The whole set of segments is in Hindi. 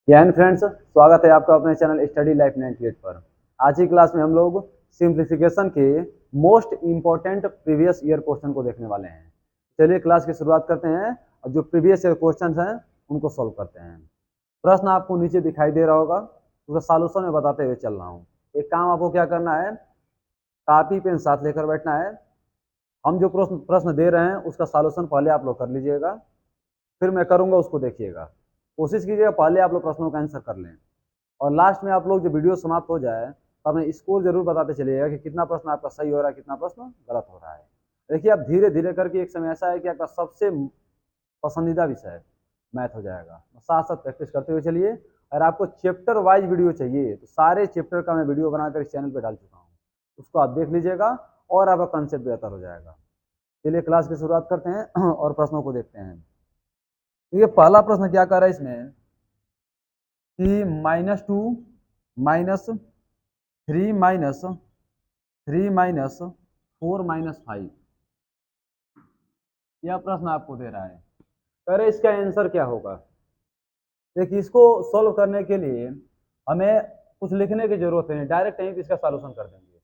एंड फ्रेंड्स, स्वागत है आपका अपने चैनल स्टडी लाइफ 98 पर। आज की क्लास में हम लोग सिंप्लीफिकेशन के most important previous year question को देखने वाले हैं। चलिए क्लास की शुरुआत करते हैं और जो प्रीवियस ईयर क्वेश्चन हैं उनको सॉल्व करते हैं। प्रश्न आपको नीचे दिखाई दे रहा होगा, उसका सॉल्यूशन में बताते हुए चल रहा हूँ। एक काम आपको क्या करना है, कॉपी पेन साथ लेकर बैठना है। हम जो प्रश्न प्रश्न दे रहे हैं उसका सॉल्यूशन पहले आप लोग कर लीजिएगा, फिर मैं करूँगा उसको देखिएगा। कोशिश कीजिएगा पहले आप लोग प्रश्नों का आंसर कर लें और लास्ट में आप लोग जब वीडियो समाप्त हो जाए तो अपने स्कोर जरूर बताते चलिएगा कि कितना प्रश्न आपका सही हो रहा है, कितना प्रश्न गलत हो रहा है। देखिए, आप धीरे धीरे करके एक समय ऐसा है कि आपका सबसे पसंदीदा विषय मैथ हो जाएगा। साथ साथ प्रैक्टिस करते हुए चलिए। अगर आपको चैप्टर वाइज वीडियो चाहिए तो सारे चैप्टर का मैं वीडियो बनाकर इस चैनल पर डाल चुका हूँ, उसको आप देख लीजिएगा और आपका कंसेप्ट बेहतर हो जाएगा। चलिए क्लास की शुरुआत करते हैं और प्रश्नों को देखते हैं। तो ये पहला प्रश्न क्या कर रहा है इसमें कि -2 -3 -3 -4 -5, यह प्रश्न आपको दे रहा है। कह रहे इसका आंसर क्या होगा। देखिए, इसको सॉल्व करने के लिए हमें कुछ लिखने की जरूरत नहीं, डायरेक्ट यहीं पे इसका सॉल्यूशन कर देंगे।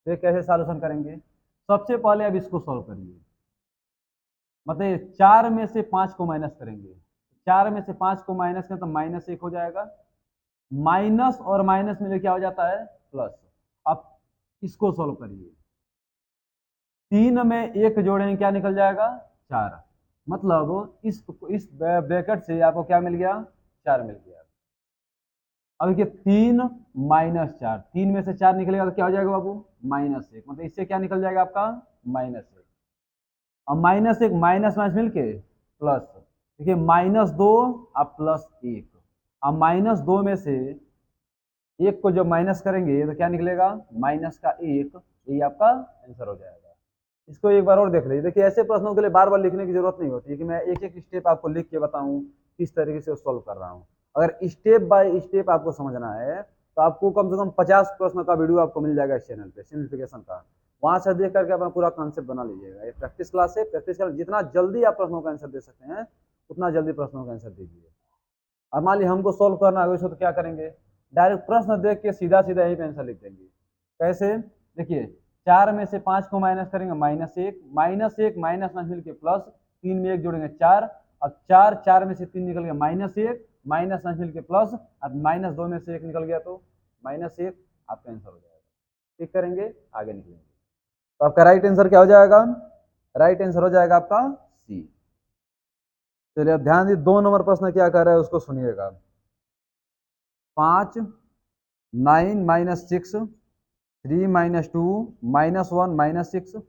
देख कैसे सॉल्यूशन करेंगे। सबसे पहले अब इसको सॉल्व करिए, मतलब 4 में से 5 को माइनस करेंगे। 4 में से 5 को माइनस करें तो -1 हो जाएगा। माइनस और माइनस में क्या हो जाता है, प्लस। अब इसको सॉल्व करिए। 3 में 1 जोड़ेंगे क्या निकल जाएगा, 4। मतलब इस ब्रैकेट से आपको क्या मिल गया, 4 मिल गया। अब देखिए 3 -4, 3 में से 4 निकलेगा तो क्या हो जाएगा बाबू, -1। मतलब इससे क्या निकल जाएगा आपका, -1। अब -1 माइनस माइनस मिलके प्लस। देखिए -2 अब +1। अब -2 में से 1 को जब माइनस करेंगे तो क्या निकलेगा, -1। यही आपका आंसर हो जाएगा। इसको एक बार और देख लीजिए। देखिए, ऐसे प्रश्नों के लिए बार बार लिखने की जरूरत नहीं होती है कि मैं एक एक स्टेप आपको लिख के बताऊं किस तरीके से सॉल्व कर रहा हूं। अगर स्टेप बाय स्टेप आपको समझना है तो आपको कम से कम 50 प्रश्न का वीडियो आपको मिल जाएगा इस चैनल पे, सिंप्लीफिकेशन का। वहां से देख करके अपना पूरा कॉन्सेप्ट बना लीजिएगा। ये प्रैक्टिस क्लास है, प्रैक्टिस कर जितना जल्दी आप प्रश्नों का आंसर दे सकते हैं उतना जल्दी प्रश्नों का आंसर दीजिए। अब मान लीजिए हमको सॉल्व करना है तो क्या करेंगे, डायरेक्ट प्रश्न देख के सीधा सीधा यही पे आंसर लिख देंगे। कैसे, देखिए 4 में से 5 को माइनस करेंगे, -1 -1 माइनस माइनस मिल के प्लस। 3 में 1 जोड़ेंगे 4। अब 4 में से 3 निकल गया -1 माइनस माइनस मिल के प्लस। अब -2 में से 1 निकल गया तो -1, आपका आंसर हो जाएगा। ठीक करेंगे, आगे निकलेंगे। तो आपका राइट आंसर क्या हो जाएगा, राइट आंसर हो जाएगा आपका सी। चलिए अब ध्यान दीजिए, 2 नंबर प्रश्न क्या कर रहा है उसको सुनिएगा। 5 9 -6 3 -2 -1 -6,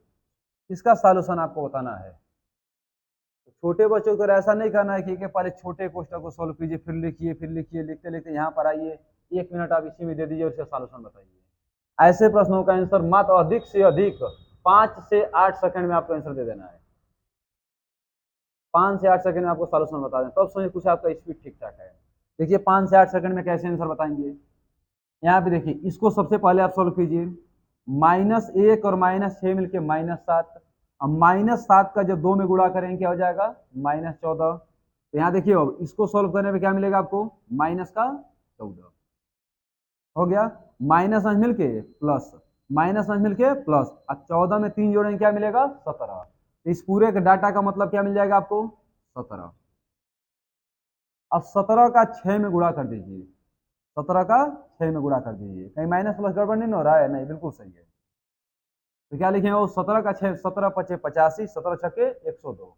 इसका सॉल्यूशन आपको बताना है। तो छोटे बच्चों को ऐसा नहीं करना है कि पहले छोटे क्वेश्चन को सॉल्व कीजिए फिर लिखिए फिर लिखिए, लिखते लिखते यहाँ पर आइए 1 मिनट आप इसी में दे दीजिए और इसका सॉल्यूशन बताइए। ऐसे प्रश्नों का आंसर मात्र अधिक से अधिक 5 से 8 सेकंड में आपको आंसर दे देना है। 5 से 8 सेकंड में आपको सॉल्यूशन बता दें, तब समझिए कुछ आपका स्पीड ठीक ठाक है। देखिए 5 से 8 सेकंड में कैसे आंसर बताएंगे। यहाँ पे देखिए, इसको सबसे पहले आप सोल्व कीजिए। -1 और -6 मिलके -7। अब -7 का जब 2 में गुणा करेंगे क्या हो जाएगा, -14। तो यहाँ देखिए अब इसको सोल्व करने पे क्या मिलेगा आपको, -14 हो गया। माइनस माइनस मिलके प्लस, माइनस माइनस मिलके प्लस। अब 14 में 3 जोड़ेंगे क्या मिलेगा, 17। इस पूरे के डाटा का मतलब क्या मिल जाएगा आपको, 17। अब 17 का 6 में गुणा कर दीजिए, 17 का 6 में गुणा कर दीजिए। कहीं माइनस प्लस गड़बड़ नहीं हो रहा है, नहीं बिल्कुल सही है। तो क्या लिखेंगे, वो 17 का 6, 17 पचे 85, 17 छके 102,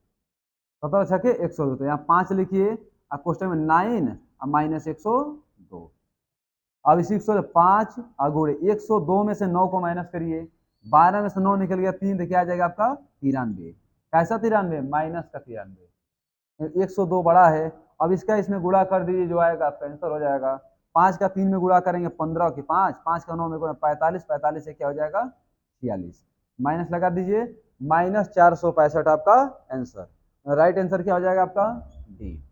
17 छके 102। तो यहाँ 5 लिखिए, अब क्वेश्चन में 9 और -102। अब इसी को 5 अगुड़े 102 में से 9 को माइनस करिए। 12 में से 9 निकल गया 3, तो क्या आ जाएगा आपका 93। कैसा 93, माइनस का 93। 102 बड़ा है। अब इसका इसमें गुणा कर दीजिए, जो आएगा आपका आंसर हो जाएगा। 5 का 3 में गुणा करेंगे 15 की 5, 5 का 9 में गुणा 45, 45 से क्या हो जाएगा 46। माइनस लगा दीजिए, -465 आपका आंसर। राइट आंसर क्या हो जाएगा आपका, डी।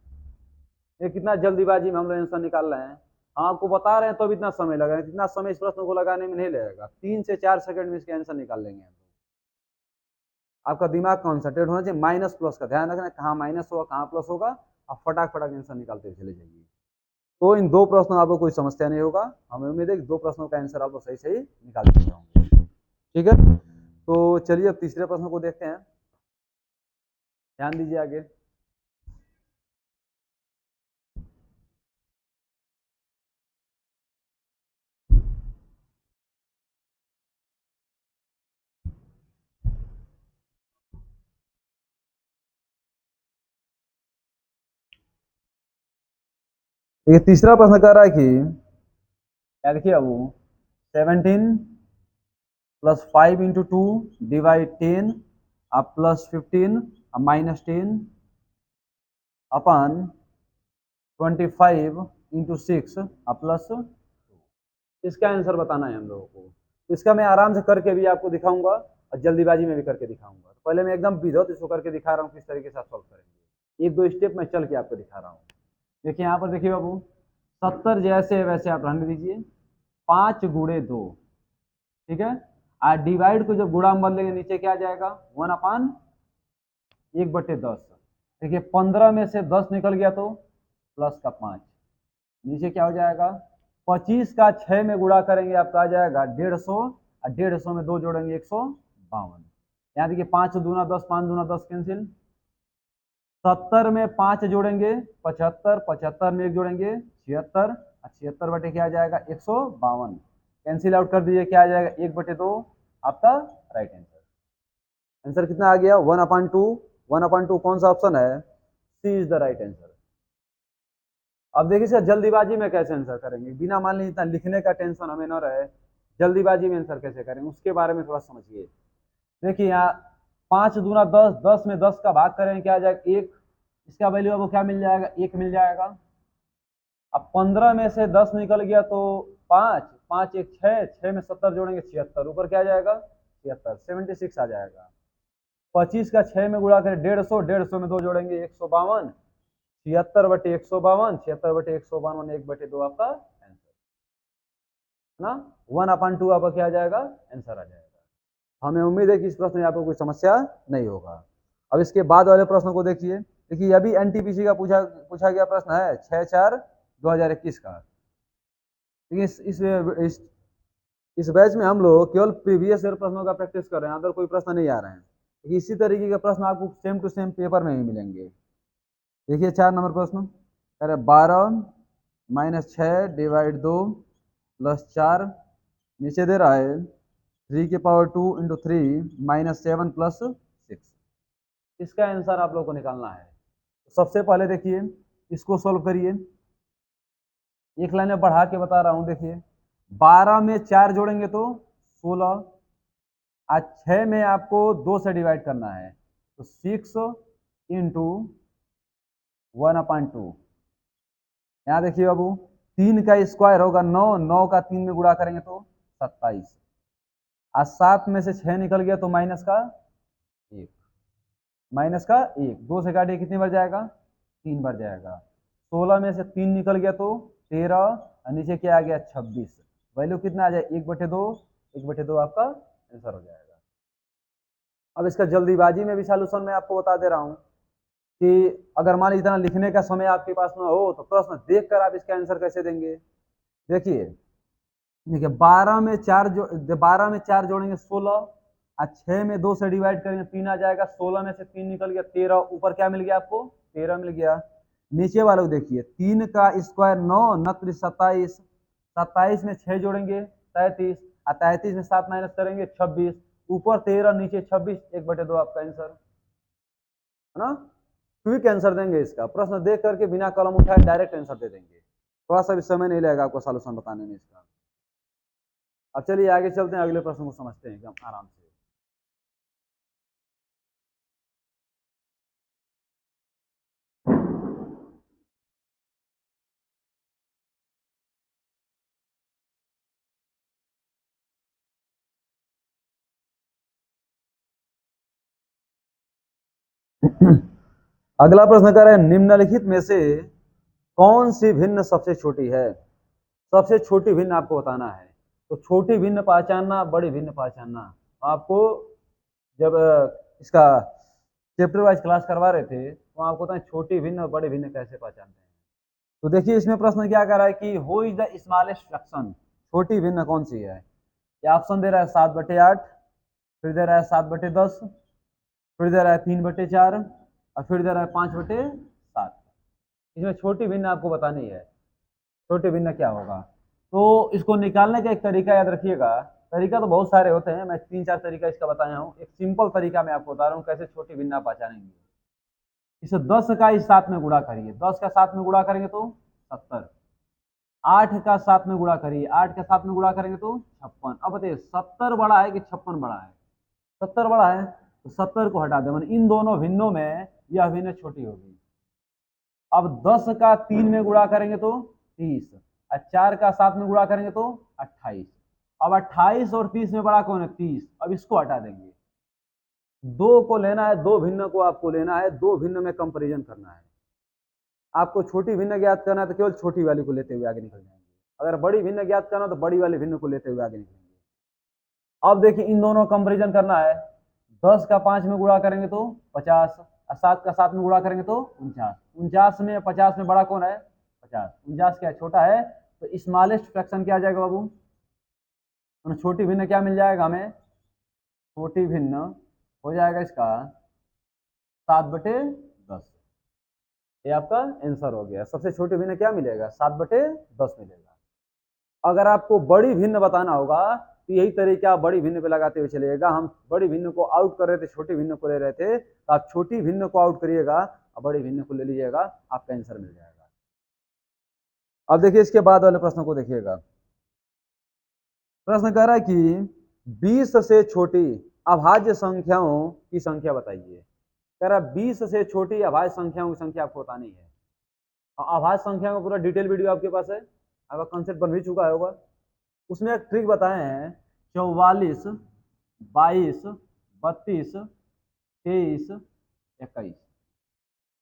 ये कितना जल्दीबाजी में हम लोग आंसर निकाल रहे हैं। हम आपको बता रहे हैं तो भी इतना समय लगा है, इतना समय इस प्रश्न को लगाने में नहीं लगेगा। 3 से 4 सेकंड में इसके आंसर निकाल लेंगे। आपका दिमाग कॉन्सेंट्रेट होना चाहिए, माइनस प्लस का ध्यान रखना, कहाँ माइनस होगा कहाँ प्लस होगा। आप फटाक फटाक आंसर निकालते चले जाइए। तो इन दो प्रश्नों आपको कोई समस्या नहीं होगा। हमें उम्मीद है कि दो प्रश्नों का आंसर आपको सही सही निकाल सकते होंगे। ठीक है, तो चलिए अब तीसरे प्रश्न को देखते हैं। ध्यान दीजिए आगे। ये तीसरा प्रश्न कह रहा है कि क्या देखिए अब 17 प्लस 5 इंटू टू डिवाइड 10 अब प्लस 15 अब माइनस 10 अपन 25 इंटू 6 अब प्लस। इसका आंसर बताना है हम लोगों को। इसका मैं आराम से करके भी आपको दिखाऊंगा और जल्दीबाजी में भी करके दिखाऊंगा। तो पहले मैं एकदम विधत इसको करके दिखा रहा हूँ किस तरीके से आप सॉल्व करेंगे। एक दो स्टेप मैं चल के आपको दिखा रहा हूँ। देखिए यहाँ पर देखिए बाबू, 70 जैसे वैसे आप रहने दीजिए, 5 गुणे 2, ठीक है। और डिवाइड को जब गुणा में बदलेंगे नीचे क्या आ जाएगा, 1/10। देखिए 15 में से 10 निकल गया तो प्लस का 5, नीचे क्या हो जाएगा, 25 का 6 में गुणा करेंगे आपका आ जाएगा 150, और 150 में 2 जोड़ेंगे 152। यहाँ देखिए 5 दूना 10, 5 दूना 10 कैंसिल। 70 में 5 जोड़ेंगे 75, 75 में 1 जोड़ेंगे 76, और 76 बटे क्या आ जाएगा 152। कैंसिल आउट कर दीजिए, क्या आ जाएगा 1/2 आपका राइट आंसर। आंसर कितना आ गया 1/2। 1/2 कौन सा ऑप्शन है, सी इज द राइट आंसर। अब देखिए सर जल्दीबाजी में कैसे आंसर करेंगे, बिना मान लीजिए इतना लिखने का टेंशन हमें न रहे, जल्दीबाजी में आंसर कैसे करेंगे उसके बारे में थोड़ा समझिए। देखिए यहाँ 5 दूना 10, 10 में 10 का भाग करेंगे क्या आ जाएगा 1, इसका वैल्यू आपको क्या मिल जाएगा 1 मिल जाएगा। अब 15 में से 10 निकल गया तो 5, 5 1 6, 6 में 70 जोड़ेंगे 76, ऊपर क्या आ जाएगा 76, 76 आ जाएगा। 25 का 6 में गुणा करें 150, 150 में 2 जोड़ेंगे 152, 76/152, 76/152, 1/2 आपका आंसर है ना। 1/2 आपका क्या आ जाएगा आंसर आ जाएगा। हमें उम्मीद है कि इस प्रश्न में आपको कोई समस्या नहीं होगा। अब इसके बाद वाले प्रश्न को देखिए। देखिए अभी एनटीपीसी का पूछा गया प्रश्न है 6/4/2021 का। देखिए इस बैच में हम लोग केवल प्रीवियस ईयर प्रश्नों का प्रैक्टिस कर रहे हैं, अगर कोई प्रश्न नहीं आ रहे हैं। इसी तरीके के प्रश्न आपको सेम टू सेम पेपर में ही मिलेंगे। देखिए 4 नंबर प्रश्न, अरे 12 - 6 डिवाइड 2 प्लस 4, नीचे दे रहा है 3 की पावर 2 इंटू 3 -7 प्लस 6। इसका आंसर आप लोग को निकालना है। सबसे पहले देखिए इसको सोल्व करिए, एक लाइन में बढ़ा के बता रहा हूं। देखिए 12 में 4 जोड़ेंगे तो 16, आज 6 में आपको 2 से डिवाइड करना है तो 6 इंटू 1/2। यहाँ देखिए बाबू 3 का स्क्वायर होगा 9, 9 का 3 में गुणा करेंगे तो 27, आज 7 में से 6 निकल गया तो माइनस का 1, माइनस का 1, 2 से काटिए कितनी बार जाएगा 3 बार जाएगा। 16 में से 3 निकल गया तो 13, और नीचे क्या आ गया 26, वैल्यू कितना आ जाए 1/2, 1/2 आपका आंसर हो जाएगा। अब इसका जल्दीबाजी में भी सॉल्यूशन मैं आपको बता दे रहा हूँ कि अगर मान लीजिए इतना लिखने का समय आपके पास में हो तो प्रश्न देखकर आप इसका आंसर कैसे देंगे। देखिए देखिए 12 में 4 जोड़ेंगे 16, और 6 में 2 से डिवाइड करेंगे 3 आ जाएगा। 16 में से 3 निकल गया 13, ऊपर क्या मिल गया आपको 13 मिल गया। नीचे वालों को देखिए 3 का स्क्वायर 9, 9 27, 27 में 6 जोड़ेंगे 33, और 33 में 7 माइनस करेंगे 26, ऊपर 13 नीचे 26, 1/2 आपका आंसर है ना। क्विक आंसर देंगे इसका, प्रश्न देख करके बिना कलम उठाए डायरेक्ट आंसर दे देंगे, थोड़ा सा भी समय नहीं लगेगा आपको सॉल्यूशन बताने में इसका। अब चलिए आगे चलते हैं, अगले प्रश्न को समझते हैं एकदम आराम से। अगला प्रश्न कर रहे हैं निम्नलिखित में से कौन सी भिन्न सबसे छोटी है। सबसे छोटी भिन्न आपको बताना है। तो छोटी भिन्न पहचानना, बड़ी भिन्न पहचानना, आपको जब इसका चैप्टर वाइज क्लास करवा रहे थे तो आपको बताएं छोटी भिन्न और बड़ी भिन्न कैसे पहचानते हैं। तो देखिए इसमें प्रश्न क्या कर रहा है कि who is the smallest fraction, छोटी भिन्न कौन सी है। ये ऑप्शन दे रहा है 7/8, फिर दे रहा है 7/10, फिर दे रहा है 3/4 और फिर दे रहा है 5/7। इसमें छोटी भिन्न आपको बतानी है, छोटी भिन्न क्या होगा। तो इसको निकालने का एक तरीका याद रखिएगा, तरीका तो बहुत सारे होते हैं, मैं 3-4 तरीका इसका बताया हूँ। एक सिंपल तरीका मैं आपको बता रहा हूँ कैसे छोटी भिन्न आप पहचानेंगे। इसे 10 का इस 7 में गुणा करिए, 10 का 7 में गुणा करेंगे तो 70। 8 का 7 में गुणा करिए, 8 का 7 में गुणा करेंगे तो 56। अब बताइए 70 बड़ा है कि 56 बड़ा है। 70 बड़ा है तो 70 को हटा दें, इन दोनों भिन्नों में यह भिन्न छोटी होगी। अब 10 का 3 में गुणा करेंगे तो 30 और 4 का 7 में गुणा करेंगे तो 28। अब 28 और 30 में बड़ा कौन है, 30। अब इसको हटा देंगे, दो को लेना है, दो भिन्न को आपको लेना है, दो भिन्न में कंपैरिजन करना है। आपको छोटी भिन्न ज्ञात करना है तो केवल छोटी वाली को लेते हुए आगे निकल जाएंगे, अगर बड़ी भिन्न ज्ञात करना तो बड़ी वाली भिन्न को लेते हुए आगे निकलेंगे। अब देखिए इन दोनों कंपैरिजन करना है, 10 का 5 में गुणा करेंगे तो 50 और 7 का 7 में गुणा करेंगे तो 49। 49 में 50 में बड़ा कौन है, 50। 49 क्या छोटा है, तो स्मॉलेस्ट फ्रैक्शन क्या आ जाएगा बाबू, छोटी भिन्न क्या मिल जाएगा हमें, छोटी भिन्न हो जाएगा इसका 7/10। ये आपका आंसर हो गया। सबसे छोटी भिन्न क्या मिलेगा, 7/10 मिलेगा। अगर आपको बड़ी भिन्न बताना होगा तो यही तरीका बड़ी भिन्न पे लगाते हुए चलिएगा। हम बड़ी भिन्न को आउट कर रहे थे, छोटी भिन्न को ले रहे थे, तो आप छोटी भिन्न को आउट करिएगा और बड़ी भिन्न को ले लीजिएगा, आपका आंसर मिल जाएगा। अब देखिए इसके बाद वाले प्रश्न को देखिएगा। प्रश्न कह रहा है कि 20 से छोटी अभाज्य संख्याओं की संख्या बताइए। कह रहा 20 से छोटी अभाज्य संख्याओं की संख्या आपको बतानी है। अभाज्य संख्या का पूरा डिटेल वीडियो आपके पास है, आपका कंसेप्ट बन भी चुका होगा। उसमें एक ट्रिक बताए हैं, 44, 22, 32, 23, 21।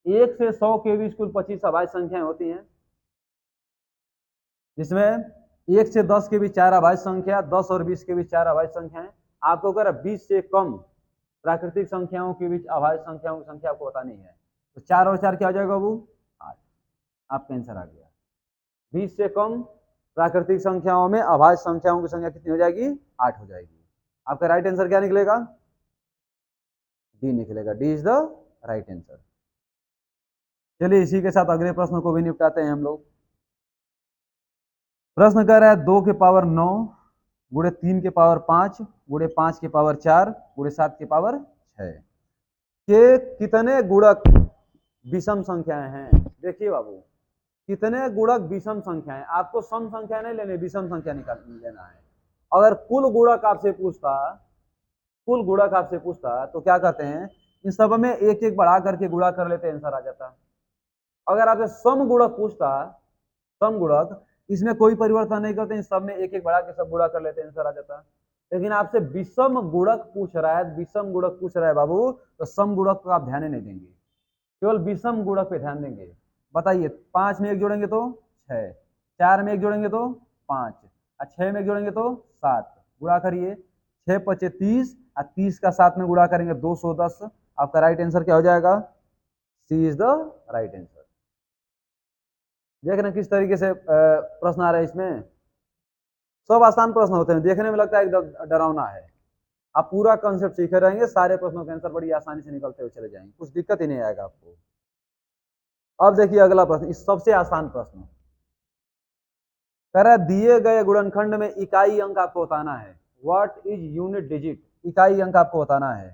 1 से 100 के बीच कुल 25 अभाज्य संख्याएं होती हैं, जिसमें 1 से 10 के बीच 4 अभाज्य संख्या, 10 और 20 के बीच 4 अभाज्य संख्याएं। आपको अगर 20 से कम प्राकृतिक संख्याओं के बीच अभाज्य संख्याओं की संख्या आपको बतानी है, तो 4 और 4 क्या हो जाएगा बाबू, 8। आपका आंसर आ गया। 20 से कम प्राकृतिक संख्याओं में अभाज्य संख्याओं की संख्या कितनी हो जाएगी, 8 हो जाएगी। आपका राइट आंसर क्या निकलेगा, डी निकलेगा। D is the right answer. चलिए इसी के साथ अगले प्रश्न को भी निपटाते हैं हम लोग। प्रश्न कह रहा है 2 के पावर 9 गुणे 3 के पावर 5 गुणे 5 के पावर 4 गुणे 7 के पावर 6 के कितने गुणक विषम संख्याएं हैं। देखिए बाबू, कितने गुणक विषम संख्याएं, आपको सम संख्या नहीं लेनी, विषम संख्या निकाल लेना है। अगर कुल गुणक आपसे पूछता, कुल गुणक आपसे पूछता तो क्या कहते हैं, इन सब में एक एक बढ़ा करके गुणा कर लेते, आंसर आ जाता। अगर आपसे सम गुणक पूछता, सम गुणक, इसमें कोई परिवर्तन नहीं करते, इन सब में एक एक बढ़ा के सब गुणा कर लेते, आंसर आ जाता। लेकिन आपसे विषम गुणक पूछ रहा है, विषम गुणक पूछ रहा है बाबू, तो सम गुणक को आप ध्यान नहीं देंगे, केवल विषम गुणक पे ध्यान देंगे। बताइए 5 में 1 जोड़ेंगे तो 6, 4 में 1 जोड़ेंगे तो 5 और 6 में 1 जोड़ेंगे तो 7। गुणा करिए, 6 × 30 और 30 का 7 में गुणा करेंगे 210। आपका राइट आंसर क्या हो जाएगा, सी इज द राइट आंसर। देखना किस तरीके से प्रश्न आ रहा है इसमें, सब आसान प्रश्न होते हैं, देखने में लगता है एकदम डरावना है। आप पूरा कंसेप्ट सीखे रहेंगे, सारे प्रश्नों के आंसर बड़ी आसानी से निकलते हुए चले जाएंगे, कुछ दिक्कत ही नहीं आएगा आपको। अब देखिए अगला प्रश्न, इस सबसे आसान प्रश्न कह रहा है दिए गए गुणनखंड में इकाई अंक आपको बताना है। व्हाट इज यूनिट डिजिट, इकाई अंक आपको बताना है।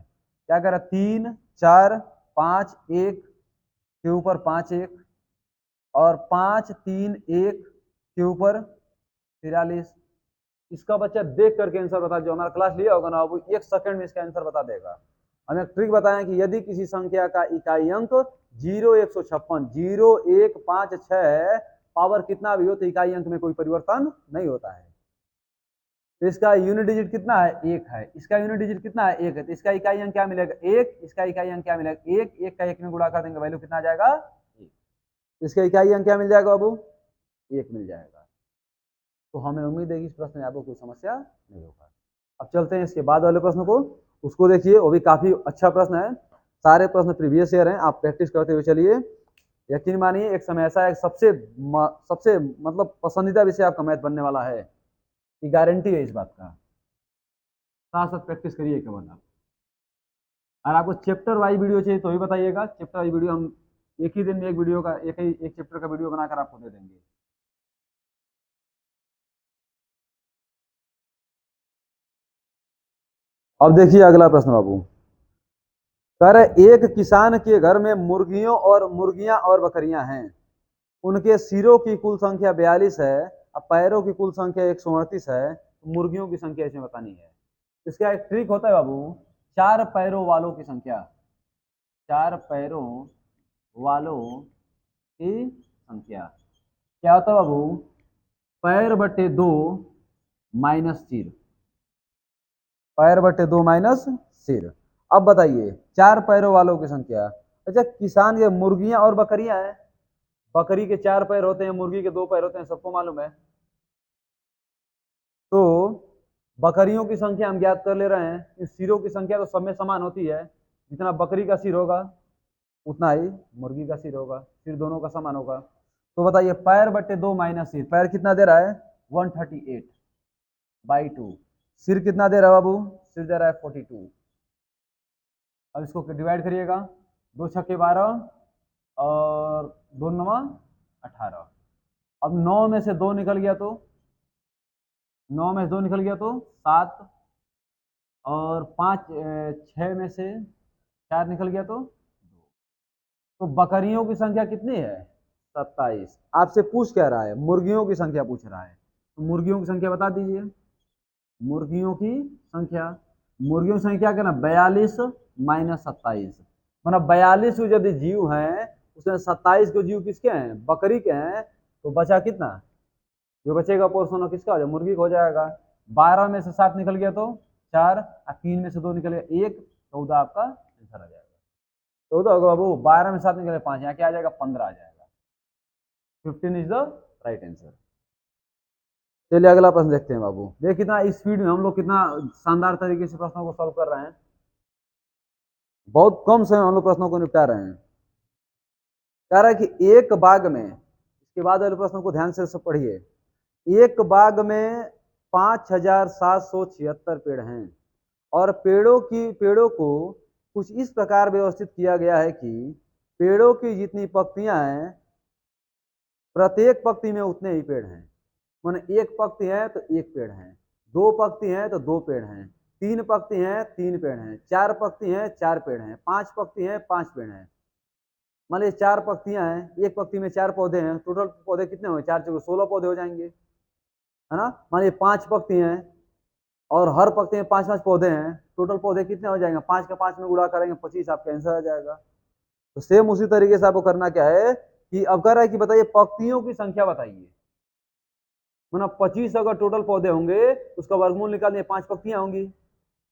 क्या कह रहा है, 3, 4, 5, 1 के ऊपर 5 1 और 5, 3, 1 के ऊपर 43। इसका बच्चा देख करके आंसर बता, जो हमारा क्लास लिया होगा ना वो 1 सेकंड में इसका आंसर बता देगा। हम एक ट्रिक बताएं कि यदि किसी संख्या का इकाई अंक 0, 156, 0, 1, 5, 6 पावर कितना भी हो तो इकाई अंक में कोई परिवर्तन नहीं होता है। तो इसका यूनिट डिजिट कितना है, 1 है। इसका यूनिट डिजिट कितना है, 1 है। तो इसका इकाई अंक क्या मिलेगा, 1। इसका इकाई अंक क्या मिलेगा, 1। 1 का 1 में गुणा कर देंगे, वैल्यू कितना आ जाएगा, 1। इसका इकाई अंक क्या मिल जाएगा बाबू, 1 मिल जाएगा। तो हमें उम्मीद है कि इस प्रश्न में आपको कोई समस्या नहीं होगा। अब चलते हैं इसके बाद वाले प्रश्न को, उसको देखिए, वो भी काफी अच्छा प्रश्न है। सारे प्रश्न प्रीवियस ईयर हैं, आप प्रैक्टिस करते हुए चलिए। यकीन मानिए एक समय ऐसा है, सबसे मतलब पसंदीदा विषय आपका मैथ बनने वाला है, कि गारंटी है इस बात का। साथ साथ प्रैक्टिस करिए केवल आप। और आपको चैप्टर वाइज वीडियो चाहिए तो भी बताइएगा, चैप्टर वाइज वीडियो हम एक ही दिन में एक वीडियो का एक चैप्टर का वीडियो बनाकर आपको दे देंगे। अब देखिए अगला प्रश्न बाबू, कह रहे एक किसान के घर में मुर्गियां और बकरियां हैं। उनके सिरों की कुल संख्या 42 है, अब पैरों की कुल संख्या 138 है, तो मुर्गियों की संख्या इसमें बतानी है। इसका एक ट्रिक होता है बाबू, चार पैरों वालों की संख्या, चार पैरों वालों की संख्या क्या होता है बाबू, पैर बटे दो माइनस सिर, पैर बटे दो माइनस सिर। अब बताइए चार पैरों वालों की संख्या। अच्छा किसान के मुर्गियां और बकरियां हैं, बकरी के चार पैर होते हैं, मुर्गी के दो पैर होते हैं, सबको मालूम है। तो बकरियों की संख्या हम ज्ञात कर ले रहे हैं, इन सिरों की संख्या तो सब में समान होती है, जितना बकरी का सिर होगा उतना ही मुर्गी का सिर होगा, सिर दोनों का समान होगा। तो बताइए पैर बटे दो माइनस सिर, पैर कितना दे रहा है 138/2, सिर कितना दे रहा है बाबू, सिर दे रहा है 42। अब इसको डिवाइड करिएगा, दो छक्के 12 और दो नवा 18। अब 9 में से 2 निकल गया तो 9 में से 2 निकल गया तो 7, और 5 6 में से 4 निकल गया तो 2। तो बकरियों की संख्या कितनी है 27। आपसे पूछ क्या रहा है, मुर्गियों की संख्या पूछ रहा है, तो मुर्गियों की संख्या बता दीजिए। मुर्गियों की संख्या, मुर्गियों की संख्या क्या ना 42 माइनस 27, मतलब 42 यदि जीव हैं उसमें 27 को जीव किसके हैं, बकरी के हैं, तो बचा कितना, जो बचेगा पोर्शन किसका हो जाएगा, मुर्गी का हो जाएगा। 12 में से 7 निकल गया तो 4, और 3 में से 2 निकल गया 1, 14 आपका आंसर आ जाएगा। 14 होगा बाबू, 12 में 7 निकले 5, यहाँ क्या आ जाएगा 15 आ जाएगा। 15 इज द राइट आंसर। चलिए अगला प्रश्न देखते हैं बाबू, देखिए कितना स्पीड में हम लोग कितना शानदार तरीके से प्रश्नों को सॉल्व कर रहे हैं, बहुत कम समय हम लोग प्रश्नों को निपटा रहे हैं। कह रहा है कि एक बाग में, इसके बाद वाले प्रश्नों को ध्यान से सब पढ़िए, एक बाग में 5776 पेड़ हैं, और पेड़ों को कुछ इस प्रकार व्यवस्थित किया गया है कि पेड़ों की जितनी पंक्तियां हैं प्रत्येक पंक्ति में उतने ही पेड़ हैं। माने एक पंक्ति है तो एक पेड़ है, दो पंक्ति है तो दो पेड़ हैं, तीन पंक्ति है तीन पेड़ हैं, चार पंक्ति है चार पेड़ हैं, पांच पंक्ति है पांच पेड़ हैं। मान लीजिए चार पंक्तियां हैं, एक पंक्ति में चार पौधे हैं, टोटल पौधे कितने हुए, 4 चौके 16 पौधे हो जाएंगे, है ना। मान लीजिए पांच पंक्ति हैं और हर पंक्ति में 5-5 पौधे हैं, टोटल पौधे कितने हो जाएंगे, 5 का 5 में गुणा करेंगे 25, आपका आंसर आ जाएगा। तो सेम उसी तरीके से आपको करना क्या है कि अब कह रहा है कि बताइए पंक्तियों की संख्या बताइए, मतलब 25 अगर टोटल पौधे होंगे उसका वर्गमूल निकालिए 5 पंक्तियां होंगी,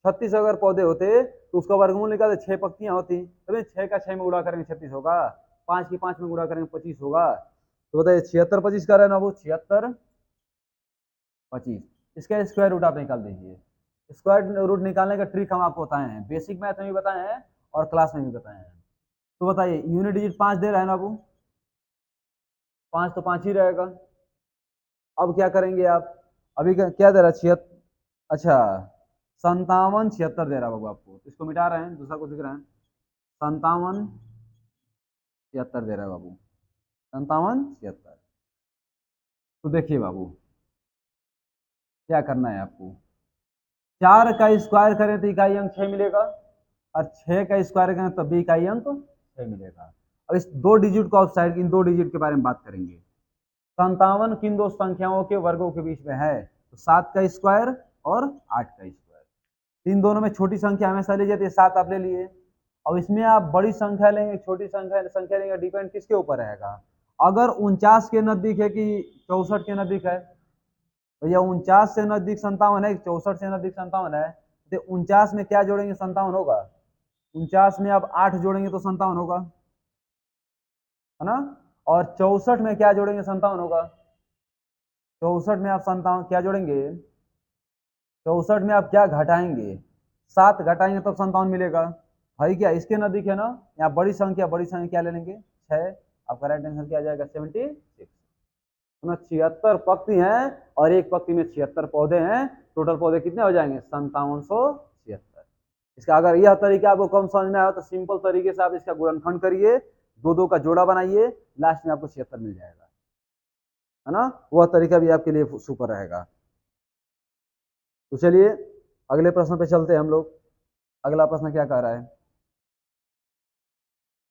36 अगर पौधे होते तो उसका वर्गमूल निकाले 6 पंक्तियां होती, तभी 6 का 6 में गुणा करेंगे 36 होगा, 5 की 5 में गुणा करेंगे 25 होगा। तो बताइए 76 25 कर रहे हैं ना वो, 76 25, इसका स्क्वायर रूट आप निकाल दीजिए। स्क्वायर रूट निकालने का ट्रिक हम आपको बताए हैं, बेसिक मैथ में भी बताए हैं और क्लास में भी बताए हैं। तो बताइए यूनिट डिजिट 5 दे रहा है ना बाबू, 5 तो 5 ही रहेगा। अब क्या करेंगे आप, अभी क्या दे रहा है 76, अच्छा 57 76 दे रहा बाबू आपको, इसको मिटा रहे हैं, दूसरा कुछ लिख रहे हैं, 57 76 दे रहा है बाबू, 57 76। तो देखिए बाबू क्या करना है आपको, 4 का स्क्वायर करें तो इकाई अंक 6 मिलेगा, और 6 का स्क्वायर करें तब भी इकाई अंक 6 मिलेगा। अब इस दो डिजिट को आउटसाइड, इन दो डिजिट के बारे में बात करेंगे। 57 किन दो संख्याओं के वर्गों के बीच में है, तो 7 का स्क्वायर और 8 का स्क्वायर। इन दोनों में छोटी संख्या हमेशा ली जाती है, 7 आप ले लिए। अब इसमें आप बड़ी संख्या लेंगे छोटी संख्या लेंगे, डिपेंड किसके ऊपर रहेगा, अगर 49 के नजदीक है कि 64 के नजदीक है, भैया 49 से नजदीक 57 है, 64 से नजदीक 57 है, तो 49 में क्या जोड़ेंगे 57 होगा, 49 में आप 8 जोड़ेंगे तो 57 होगा, है ना। और 64 में क्या जोड़ेंगे 57 होगा, 64 में आप 57 क्या जोड़ेंगे, 64 में आप क्या घटाएंगे, 7 घटाएंगे तब 57 मिलेगा, है क्या इसके नजदीक है ना। यहाँ बड़ी संख्या क्या ले लेंगे 6, आपका राइट आंसर क्या आ जाएगा 76। 76 पंक्ति हैं और एक पंक्ति में 76 पौधे हैं, टोटल पौधे कितने हो जाएंगे 5776। इसका अगर यह तरीका आपको कम समझ में आया तो सिंपल तरीके से आप इसका गुणनखंड करिए, दो दो का जोड़ा बनाइए, लास्ट में आपको 76 मिल जाएगा, है ना। वह तरीका भी आपके लिए सुपर रहेगा। तो चलिए अगले प्रश्न पे चलते हैं हम लोग। अगला प्रश्न क्या कह रहा है?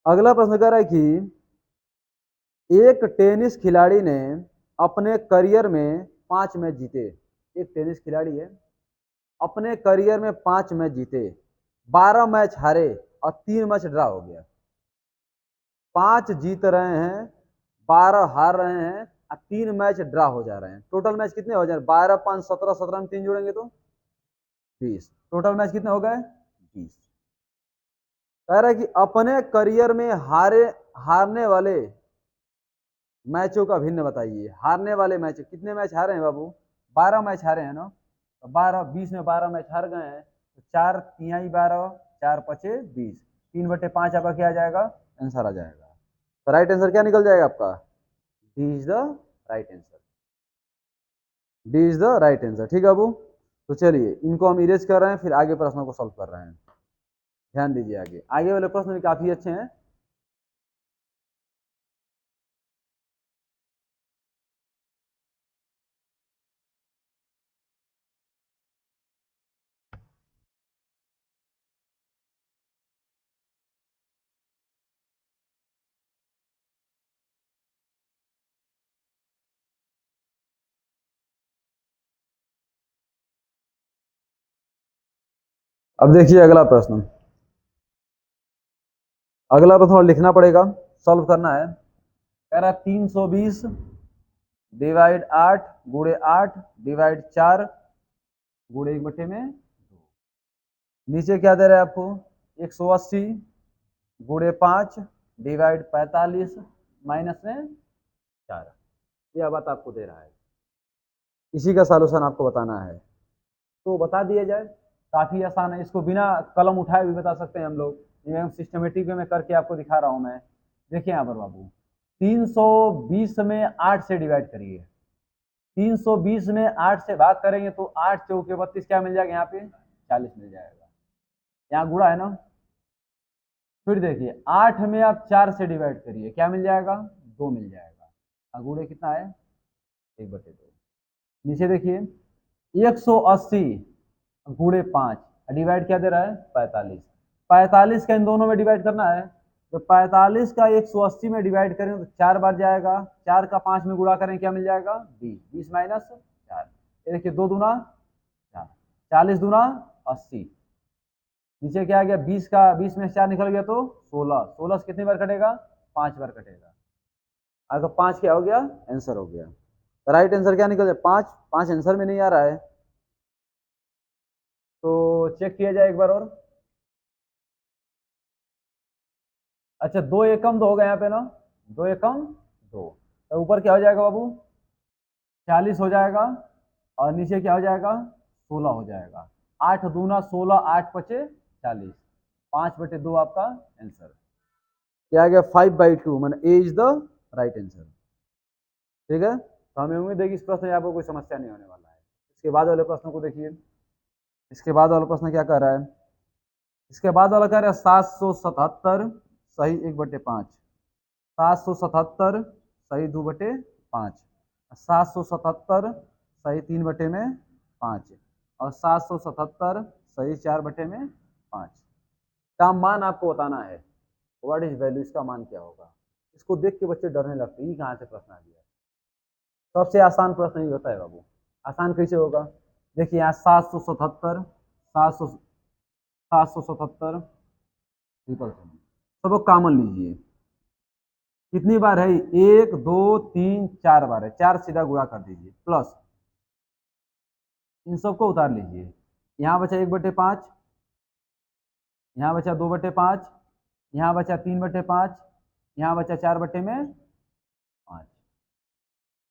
अगला प्रश्न कह रहा है कि एक टेनिस खिलाड़ी ने अपने करियर में 5 मैच जीते। एक टेनिस खिलाड़ी है, अपने करियर में 5 मैच जीते, 12 मैच हारे और 3 मैच ड्रा हो गया। 5 जीत रहे हैं, 12 हार रहे हैं और 3 मैच ड्रा हो जा रहे हैं। टोटल मैच कितने हो जाए? 12 5 17, 17 में 3 जोड़ेंगे तो 20। टोटल मैच कितने हो गए? 20। कह रहा है कि अपने करियर में हारने वाले मैचों का भिन्न बताइए। हारने वाले मैच कितने मैच हारे हैं बाबू? 12 मैच हारे हैं ना। तो 12 20 में 12 मैच हार गए हैं तो 4 तिहाई 12, 4 पचे 20, 3/5 आपका क्या आ जाएगा? आंसर आ जाएगा। तो राइट आंसर क्या निकल जाएगा आपका? D is the right answer. D is the right answer. ठीक है बाबू। तो चलिए इनको हम इरेज कर रहे हैं, फिर आगे प्रश्नों को सॉल्व कर रहे हैं। ध्यान दीजिए, आगे आगे वाले प्रश्न भी काफी अच्छे हैं। अब देखिए अगला प्रश्न। अगला प्रश्न थोड़ा लिखना पड़ेगा, सॉल्व करना है। कह रहा 320 डिवाइड 8 गुणे 8 डिवाइड 4 गुणे 1/2। नीचे क्या दे रहा है आपको? 180 गुणे 5 डिवाइड 45 माइनस में 4। यह बात आपको दे रहा है, इसी का सॉल्यूशन आपको बताना है। तो बता दिया जाए, काफी आसान है, इसको बिना कलम उठाए भी बता सकते हैं हम लोग। ये सिस्टमेटिक वे में करके आपको दिखा रहा हूं मैं। देखिए यहाँ पर बाबू, 320 में 8 से डिवाइड करिए। 320 में 8 से भाग करेंगे तो 8 चौके 32 क्या मिल जाएगा? यहाँ पे 40 मिल जाएगा। यहाँ गुणा है ना। फिर देखिए 8 में आप 4 से डिवाइड करिए, क्या मिल जाएगा? 2 मिल जाएगा। गुणे कितना है? 1/2। नीचे देखिए 180 गुणे 5 डिवाइड क्या दे रहा है? 45। 45 का इन दोनों में डिवाइड करना है, तो 45 का 180 में डिवाइड करें तो 4 बार जाएगा। 4 का 5 में गुणा करें क्या मिल जाएगा? 20। 20 माइनस 4, ये देखिए 2 दूना 4, 40 दूना 80। नीचे क्या आ गया? 20 का 20 में 4 निकल गया तो 16। 16 से कितनी बार कटेगा? 5 बार कटेगा। अगर 5 क्या हो गया? आंसर हो गया। राइट आंसर क्या निकल जाए? 5। 5 आंसर में नहीं आ रहा है, तो चेक किया जाए एक बार और। अच्छा 2 एकम 2 हो गया यहाँ पे ना, 2 एकम 2, तो ऊपर क्या हो जाएगा बाबू? 40 हो जाएगा और नीचे क्या हो जाएगा? 16 हो जाएगा। 8 दूना 16, 8 पचे 40, 5/2 आपका आंसर क्या आ गया? 5/2 मैंने ए इज द राइट आंसर। ठीक है, तो हमें उम्मीद है कि इस प्रश्न में आपको कोई समस्या नहीं होने वाला है। इसके बाद वाले प्रश्न को देखिए। इसके बाद वाला प्रश्न क्या कह रहा है? इसके बाद वाला कह रहा है 777 सही 1/5, 777 सही 2/5, 777 सही 3/5 और 777 सही 4/5 का मान आपको बताना है। व्हाट इज वैल्यू, इसका मान क्या होगा? इसको देख के बच्चे डरने लगते हैं, ये कहाँ से प्रश्न आ गया। सबसे आसान प्रश्न ही होता है बाबू। आसान कैसे होगा? देखिए यहाँ 777, 777 ट्रिपल 7 सबको कॉमन लीजिए। कितनी बार है? 1 2 3 4 बार है। 4 सीधा गुणा कर दीजिए, प्लस इन सबको उतार लीजिए। यहाँ बचा 1/5, यहाँ बचा 2/5, यहाँ बचा 3/5, यहाँ बचा 4/5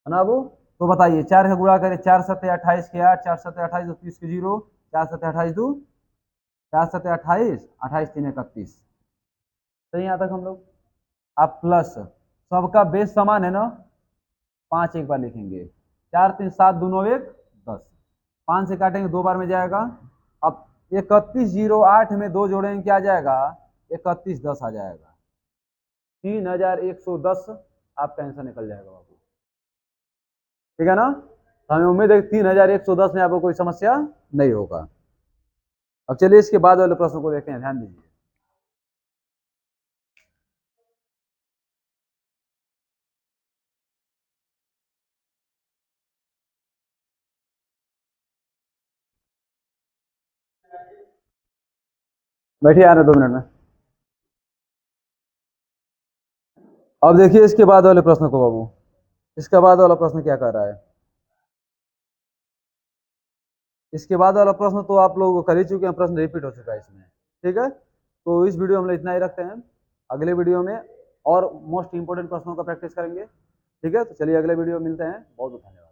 है ना बाबू। तो बताइए 4 का गुणा करें, 4 7 28 के 8, 4 7 28 तो 30 के 0, 4 7 28 2, 4 7 28, 28 3 31। तो यहाँ तक हम लोग। आप प्लस सबका बेस समान है ना, 5 एक बार लिखेंगे, 4 3 7 2 9 1 10, 5 से काटेंगे 2 बार में जाएगा। अब 3108 में 2 जोड़ेंगे क्या आ जाएगा, 3110 आ जाएगा, 3110 आपका आंसर निकल जाएगा बाबू। ठीक है ना, हमें उम्मीद है 3110 में आपको कोई समस्या नहीं होगा। अब चलिए इसके बाद वाले प्रश्न को देखते हैं, ध्यान दीजिए। बैठिए आ रहे 2 मिनट में। अब देखिए इसके बाद वाले प्रश्न को बाबू, इसके बाद वाला प्रश्न क्या कर रहा है। इसके बाद वाला प्रश्न तो आप लोग कर ही चुके हैं, प्रश्न रिपीट हो चुका है इसमें। ठीक है, तो इस वीडियो में हम लोग इतना ही रखते हैं, अगले वीडियो में और मोस्ट इंपोर्टेंट प्रश्नों का प्रैक्टिस करेंगे। ठीक है, तो चलिए अगले वीडियो में मिलते हैं, बहुत बहुत धन्यवाद।